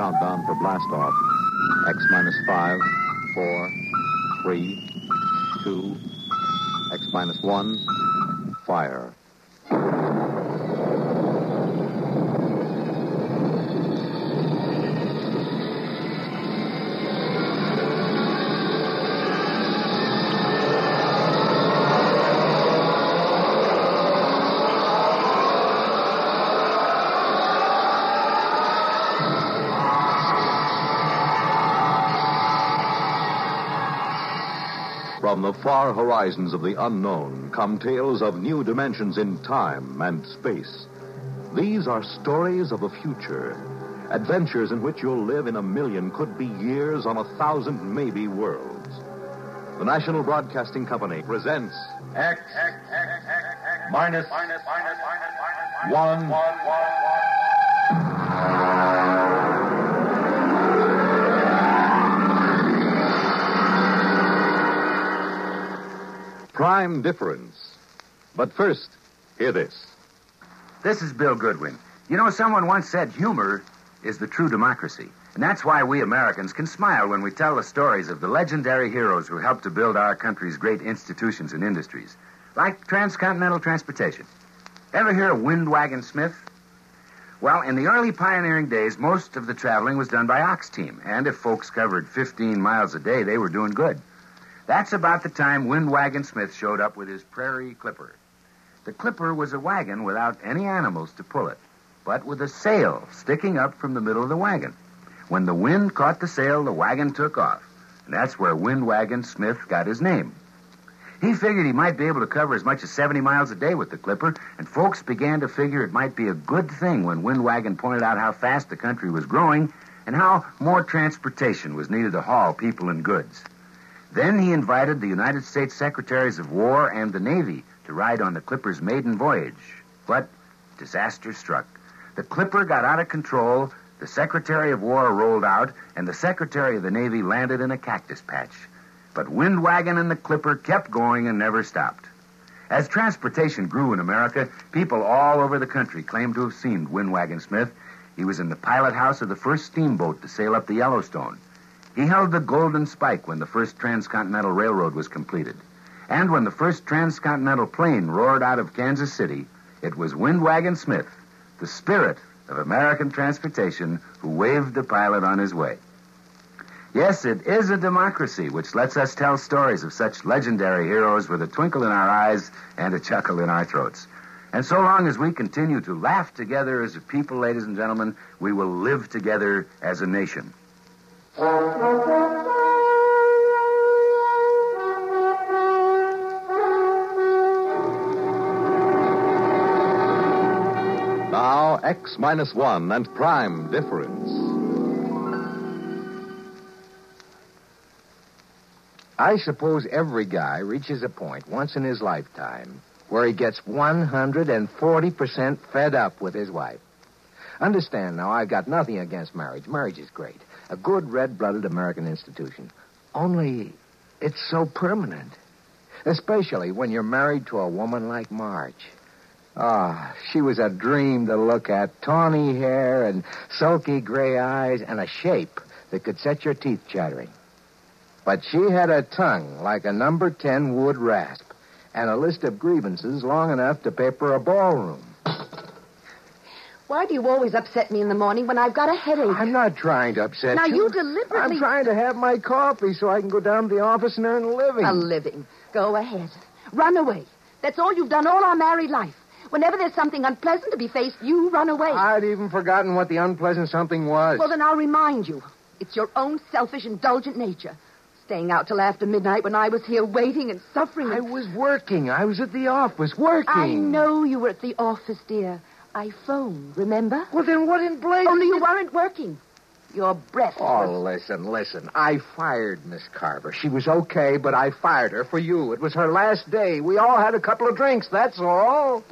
countdown for blast off. X minus 5, 4, 3, 2, X minus 1, fire. From the far horizons of the unknown come tales of new dimensions in time and space. These are stories of the future, adventures in which you'll live in a million, could be years, on 1,000 maybe worlds. The National Broadcasting Company presents X minus 1. Prime Difference. But first, hear this. This is Bill Goodwin. You know, someone once said humor is the true democracy. And that's why we Americans can smile when we tell the stories of the legendary heroes who helped to build our country's great institutions and industries, like transcontinental transportation. Ever hear of Windwagon Smith? Well, in the early pioneering days, most of the traveling was done by ox team, and if folks covered 15 miles a day, they were doing good. That's about the time Windwagon Smith showed up with his Prairie Clipper. The Clipper was a wagon without any animals to pull it, but with a sail sticking up from the middle of the wagon. When the wind caught the sail, the wagon took off, and that's where Windwagon Smith got his name. He figured he might be able to cover as much as 70 miles a day with the Clipper, and folks began to figure it might be a good thing when Windwagon pointed out how fast the country was growing and how more transportation was needed to haul people and goods. Then he invited the United States Secretaries of War and the Navy to ride on the Clipper's maiden voyage. But disaster struck. The Clipper got out of control, the Secretary of War rolled out, and the Secretary of the Navy landed in a cactus patch. But Windwagon and the Clipper kept going and never stopped. As transportation grew in America, people all over the country claimed to have seen Windwagon Smith. He was in the pilot house of the first steamboat to sail up the Yellowstone. He held the golden spike when the first transcontinental railroad was completed. And when the first transcontinental plane roared out of Kansas City, it was Windwagon Smith, the spirit of American transportation, who waved the pilot on his way. Yes, it is a democracy which lets us tell stories of such legendary heroes with a twinkle in our eyes and a chuckle in our throats. And so long as we continue to laugh together as a people, ladies and gentlemen, we will live together as a nation. Now, X minus 1 and Prime Difference. I suppose every guy reaches a point once in his lifetime where he gets 140% fed up with his wife. Understand now, I've got nothing against marriage. Marriage is great. A good red-blooded American institution. Only it's so permanent. Especially when you're married to a woman like Marge. She was a dream to look at. Tawny hair and sulky gray eyes and a shape that could set your teeth chattering. But she had a tongue like a number 10 wood rasp and a list of grievances long enough to paper a ballroom. Why do you always upset me in the morning when I've got a headache? I'm not trying to upset Now, you. you deliberately... I'm trying to have my coffee so I can go down to the office and earn a living. A living. Go ahead. Run away. That's all you've done all our married life. Whenever there's something unpleasant to be faced, you run away. I'd even forgotten what the unpleasant something was. Well, then I'll remind you. It's your own selfish, indulgent nature. Staying out till after midnight when I was here waiting and suffering. I was working. I was at the office working. I know you were at the office, dear. I phoned, remember? Well, then what in blazes... Only you weren't working. Your breath Oh, listen. I fired Miss Carver. She was okay, but I fired her for you. It was her last day. We all had a couple of drinks, that's all.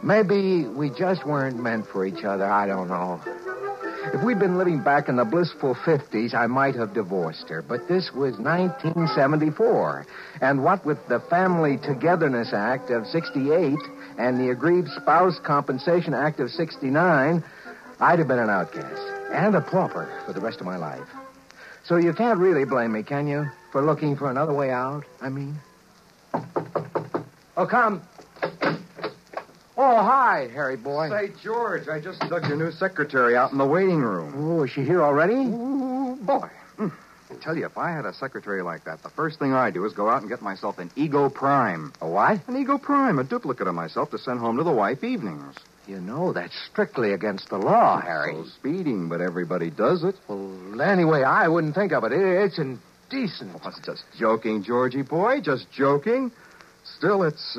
Maybe we just weren't meant for each other. I don't know. If we'd been living back in the blissful 50s, I might have divorced her. But this was 1974. And what with the Family Togetherness Act of 68 and the Aggrieved Spouse Compensation Act of 69, I'd have been an outcast and a pauper for the rest of my life. So you can't really blame me, can you, for looking for another way out, I mean? Oh, come. Oh, hi, Harry boy. Say, George, I just dug your new secretary out in the waiting room. Oh, is she here already? Ooh, boy. I tell you, if I had a secretary like that, the first thing I'd do is go out and get myself an Ego Prime. A what? An Ego Prime, a duplicate of myself to send home to the wife evenings. You know, that's strictly against the law, Harry. So speeding, but everybody does it. Well, anyway, I wouldn't think of it. It's indecent. I was just joking, Georgie boy, just joking. Still, it's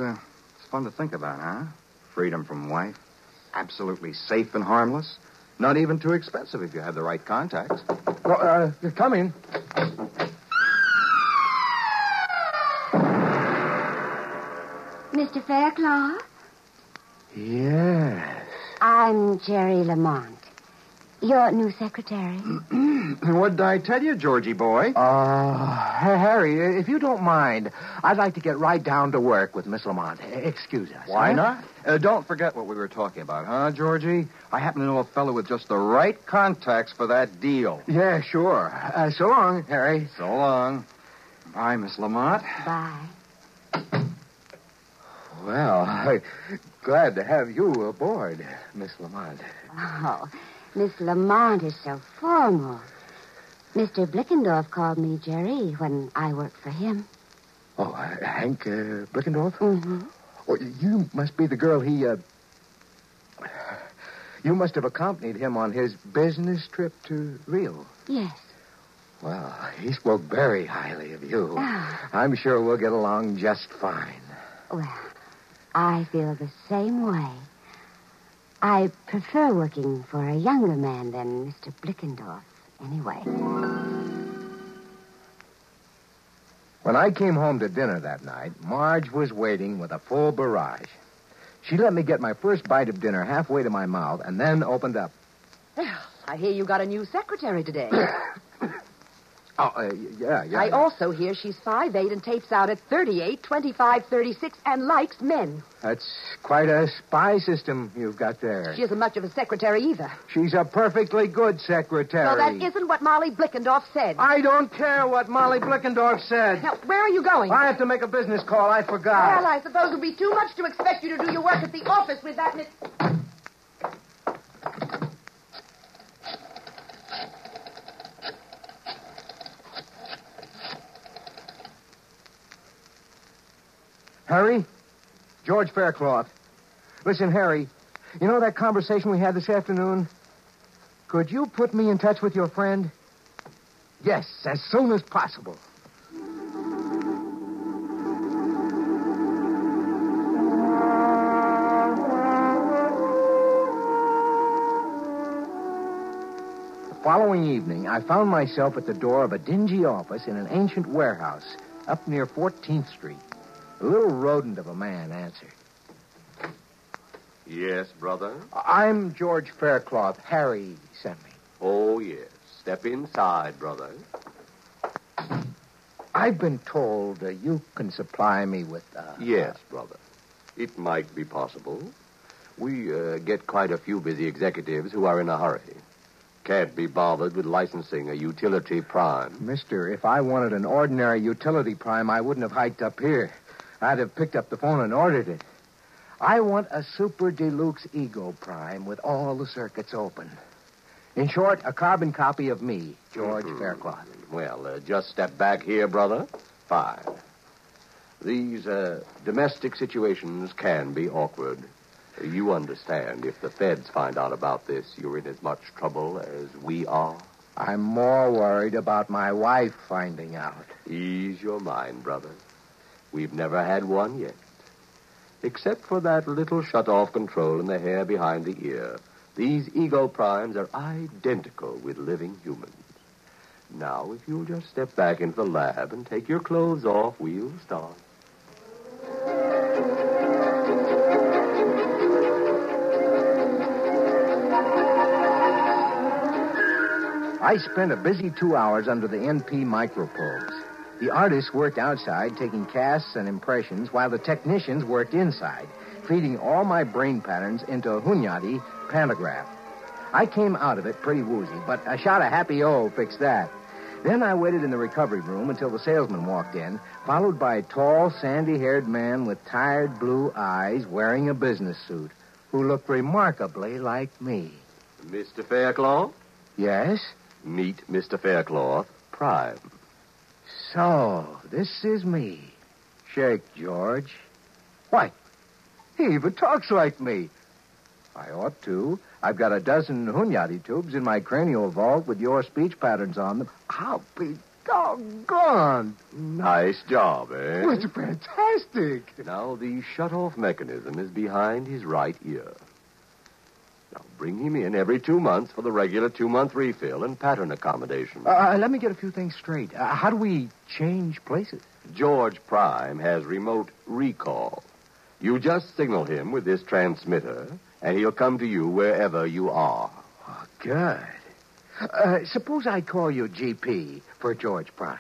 fun to think about, huh? Freedom from wife. Absolutely safe and harmless. Not even too expensive if you have the right contacts. Well, come in. Mr. Faircloth? Yes. I'm Jerry Lamont, your new secretary. What did I tell you, Georgie boy? Harry, if you don't mind, I'd like to get right down to work with Miss Lamont. Excuse us. Why huh? not? Don't forget what we were talking about, huh, Georgie? I happen to know a fellow with just the right contacts for that deal. Yeah, sure. So long, Harry. So long. Bye, Miss Lamont. Bye. Well, glad to have you aboard, Miss Lamont. Oh, Miss Lamont is so formal. Mr. Blickendorf called me Jerry when I worked for him. Oh, Hank Blickendorf? Mm-hmm. Oh, you must be the girl he, You must have accompanied him on his business trip to Rio. Yes. Well, he spoke very highly of you. Ah. I'm sure we'll get along just fine. Well, I feel the same way. I prefer working for a younger man than Mr. Blickendorf, anyway. When I came home to dinner that night, Marge was waiting with a full barrage. She let me get my first bite of dinner halfway to my mouth and then opened up. Well, I hear you got a new secretary today. Yeah. I also hear she's 5'8" and tapes out at 38, 25, 36, and likes men. That's quite a spy system you've got there. She isn't much of a secretary either. She's a perfectly good secretary. No, that isn't what Molly Blickendorf said. I don't care what Molly Blickendorf said. Now, where are you going? I have to make a business call. I forgot. Well, I suppose it would be too much to expect you to do your work at the office with that Miss... Harry? George Faircloth. Listen, Harry, you know that conversation we had this afternoon? Could you put me in touch with your friend? Yes, as soon as possible. The following evening, I found myself at the door of a dingy office in an ancient warehouse up near 14th Street. A little rodent of a man answered. Yes, brother? I'm George Faircloth. Harry sent me. Oh, yes. Step inside, brother. I've been told you can supply me with... Yes, brother. It might be possible. We get quite a few busy executives who are in a hurry. Can't be bothered with licensing a utility prime. Mister, if I wanted an ordinary utility prime, I wouldn't have hiked up here. I'd have picked up the phone and ordered it. I want a super deluxe Ego Prime with all the circuits open. In short, a carbon copy of me, George Faircloth. Well, just step back here, brother. Fine. These domestic situations can be awkward. You understand, if the feds find out about this, you're in as much trouble as we are. I'm more worried about my wife finding out. Ease your mind, brother. We've never had one yet. Except for that little shut-off control in the hair behind the ear, these Ego Primes are identical with living humans. Now, if you'll just step back into the lab and take your clothes off, we'll start. I spent a busy 2 hours under the NP microprobes. The artists worked outside, taking casts and impressions, while the technicians worked inside, feeding all my brain patterns into a Hunyadi pantograph. I came out of it pretty woozy, but a shot of Happy O fixed that. Then I waited in the recovery room until the salesman walked in, followed by a tall, sandy-haired man with tired blue eyes wearing a business suit, who looked remarkably like me. Mr. Faircloth? Yes? Meet Mr. Faircloth, Prime. So, this is me. Shake, George. Why, he even talks like me. I ought to. I've got a dozen Hunyadi tubes in my cranial vault with your speech patterns on them. I'll be doggone. Nice job, eh? Well, it's fantastic. Now, the shut-off mechanism is behind his right ear. Now, bring him in every 2 months for the regular 2-month refill and pattern accommodation. Let me get a few things straight. How do we change places? George Prime has remote recall. You just signal him with this transmitter, and he'll come to you wherever you are. Oh, good. Suppose I call you GP for George Prime.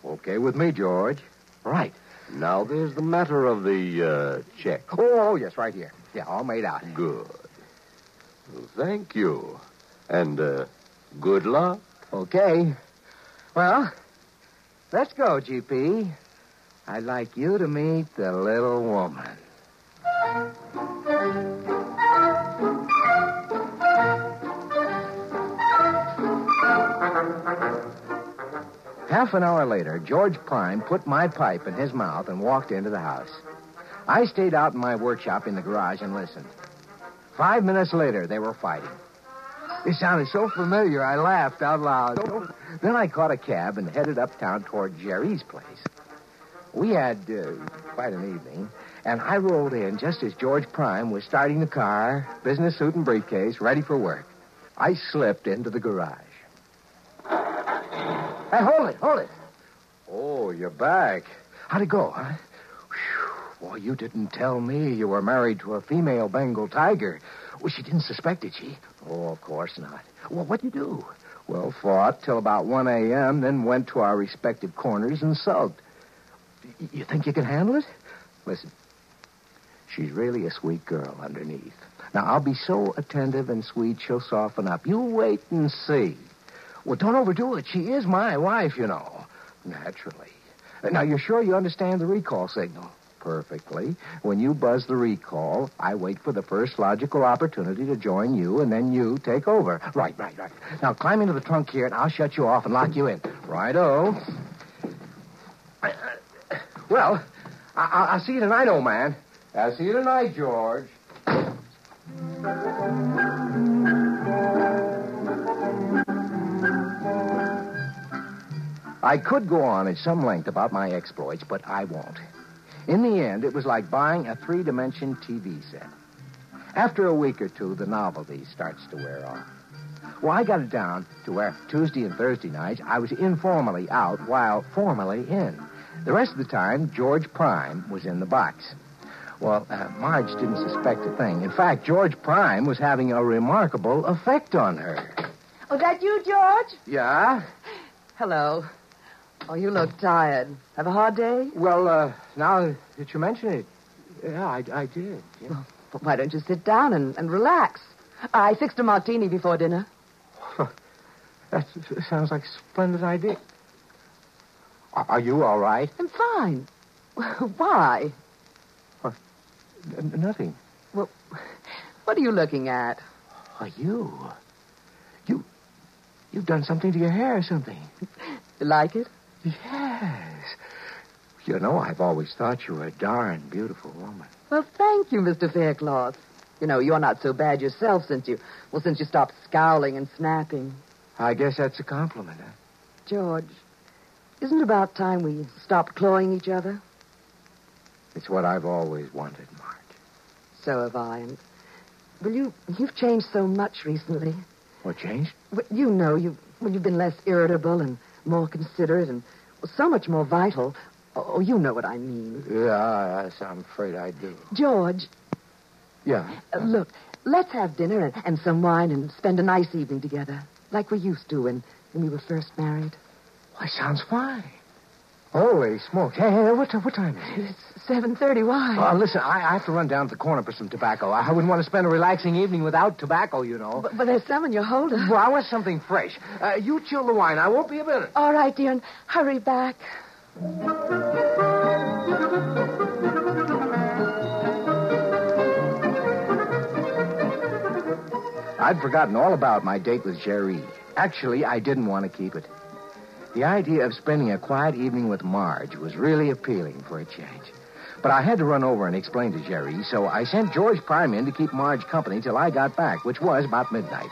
Okay with me, George. Right. Now, there's the matter of the check. Oh, yes, right here. Yeah, all made out. Good. Well, thank you. And good luck. Okay. Well, let's go, GP. I'd like you to meet the little woman. Half an hour later, George Prime put my pipe in his mouth and walked into the house. I stayed out in my workshop in the garage and listened. 5 minutes later, they were fighting. It sounded so familiar, I laughed out loud. Then I caught a cab and headed uptown toward Jerry's place. We had quite an evening, and I rolled in just as George Prime was starting the car, business suit and briefcase, ready for work. I slipped into the garage. Hey, hold it. Oh, you're back. How'd it go, huh? Whew. Boy, you didn't tell me you were married to a female Bengal tiger. Well, she didn't suspect, did she? Oh, of course not. Well, what'd you do? Well, fought till about 1 a.m., then went to our respective corners and sulked. You think you can handle it? Listen, she's really a sweet girl underneath. Now, I'll be so attentive and sweet, she'll soften up. You wait and see. Well, don't overdo it. She is my wife, you know. Naturally. Now, you're sure you understand the recall signal? Perfectly. When you buzz the recall, I wait for the first logical opportunity to join you, and then you take over. Right. Now, climb into the trunk here, and I'll shut you off and lock you in. Righto. Well, I'll see you tonight, old man. I'll see you tonight, George. I could go on at some length about my exploits, but I won't. In the end, it was like buying a 3-dimension TV set. After a week or two, the novelty starts to wear off. Well, I got it down to where Tuesday and Thursday nights I was informally out while formally in. The rest of the time, George Prime was in the box. Well, Marge didn't suspect a thing. In fact, George Prime was having a remarkable effect on her. Oh, that you, George? Yeah? Hello. Oh, you look tired. Have a hard day? Well, now that you mention it, yeah, I did. Yeah. Well, why don't you sit down and relax? I fixed a martini before dinner. That sounds like a splendid idea. Are you all right? I'm fine. Why? Nothing. Well, what are you looking at? Are you? You've done something to your hair or something. You like it? Yes. You know, I've always thought you were a darn beautiful woman. Well, thank you, Mr. Faircloth. You know, you're not so bad yourself since you stopped scowling and snapping. I guess that's a compliment, huh? George, isn't it about time we stopped clawing each other? It's what I've always wanted, Marge. So have I. And, well, you've changed so much recently. What changed? Well, you know, you've been less irritable and more considerate and so much more vital. Oh, you know what I mean. Yeah, I'm afraid I do. George. Yeah? Look, let's have dinner and some wine and spend a nice evening together, like we used to, and when we were first married. Why, sounds fine. Holy smokes. Hey, what time is it? It's 7:30. Why? Listen, I have to run down to the corner for some tobacco. I wouldn't want to spend a relaxing evening without tobacco, you know. But there's some in your holder. Well, I want something fresh. You chill the wine. I won't be a minute. All right, dear, and hurry back. I'd forgotten all about my date with Jerry. Actually, I didn't want to keep it. The idea of spending a quiet evening with Marge was really appealing for a change. But I had to run over and explain to Jerry, so I sent George Prime in to keep Marge company till I got back, which was about midnight.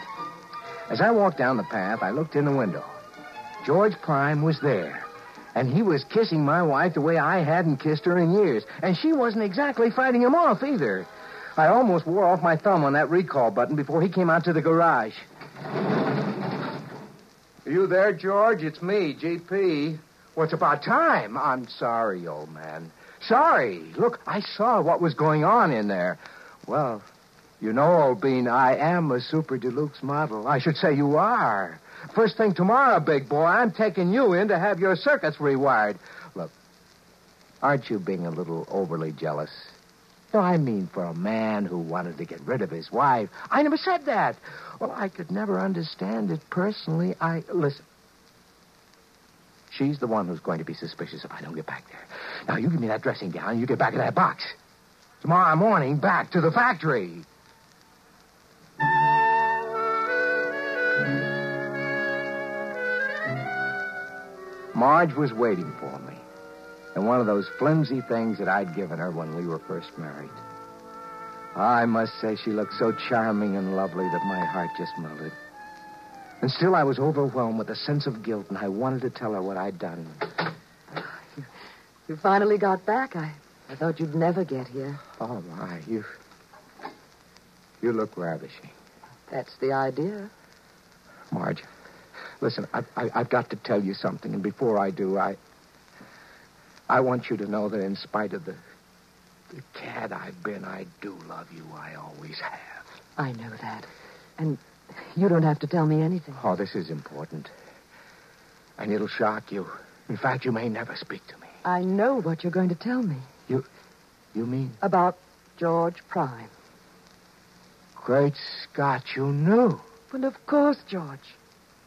As I walked down the path, I looked in the window. George Prime was there, and he was kissing my wife the way I hadn't kissed her in years, and she wasn't exactly fighting him off either. I almost wore off my thumb on that recall button before he came out to the garage. You there, George? It's me, GP. Well, it's about time. I'm sorry, old man. Sorry. Look, I saw what was going on in there. Well, you know, old bean, I am a super deluxe model. I should say you are. First thing tomorrow, big boy, I'm taking you in to have your circuits rewired. Look, aren't you being a little overly jealous? No, I mean for a man who wanted to get rid of his wife. I never said that. Well, I could never understand it personally. Listen. She's the one who's going to be suspicious if I don't get back there. Now, you give me that dressing gown and you get back in that box. Tomorrow morning, back to the factory. Marge was waiting for me. And one of those flimsy things that I'd given her when we were first married. I must say she looked so charming and lovely that my heart just melted. And still I was overwhelmed with a sense of guilt, and I wanted to tell her what I'd done. You finally got back. I thought you'd never get here. Oh, my, you look ravishing. That's the idea. Marge, listen, I've got to tell you something, and before I do, I want you to know that in spite of the cad I've been, I do love you. I always have. I know that. And you don't have to tell me anything. Oh, this is important. And it'll shock you. In fact, you may never speak to me. I know what you're going to tell me. You mean? About George Prime. Great Scott, you knew. Well, of course, George.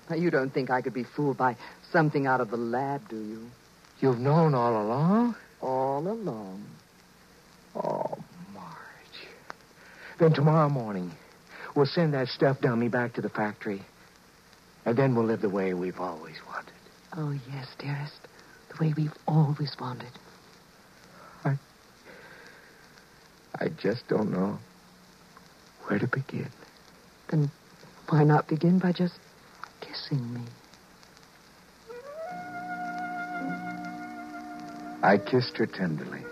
Now, you don't think I could be fooled by something out of the lab, do you? You've known all along? All along. Oh, Marge. Then tomorrow morning, we'll send that stuffed dummy back to the factory. And then we'll live the way we've always wanted. Oh, yes, dearest. The way we've always wanted. I just don't know where to begin. Then why not begin by just kissing me? I kissed her tenderly,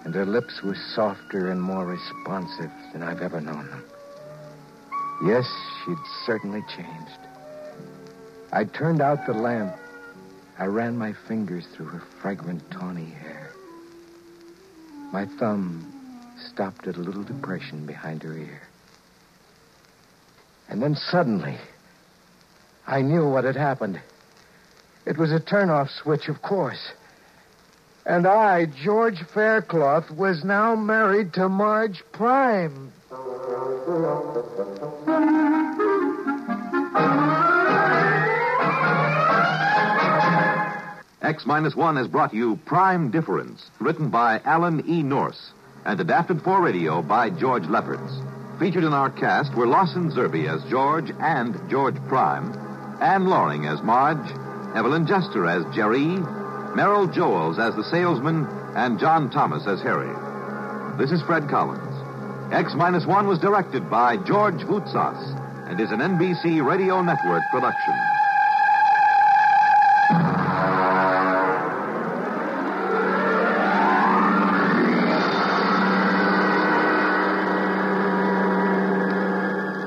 and her lips were softer and more responsive than I've ever known them. Yes, she'd certainly changed. I turned out the lamp. I ran my fingers through her fragrant, tawny hair. My thumb stopped at a little depression behind her ear. And then suddenly, I knew what had happened. It was a turn-off switch, of course. And I, George Faircloth, was now married to Marge Prime. X-1 has brought you Prime Difference, written by Alan E. Norse and adapted for radio by George Lefferts. Featured in our cast were Lawson Zerbe as George and George Prime, Ann Loring as Marge, Evelyn Jester as Jerry, Merrill Joels as the salesman, and John Thomas as Harry. This is Fred Collins. X-1 was directed by George Voutsas and is an NBC Radio Network production.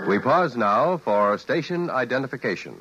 We pause now for station identification.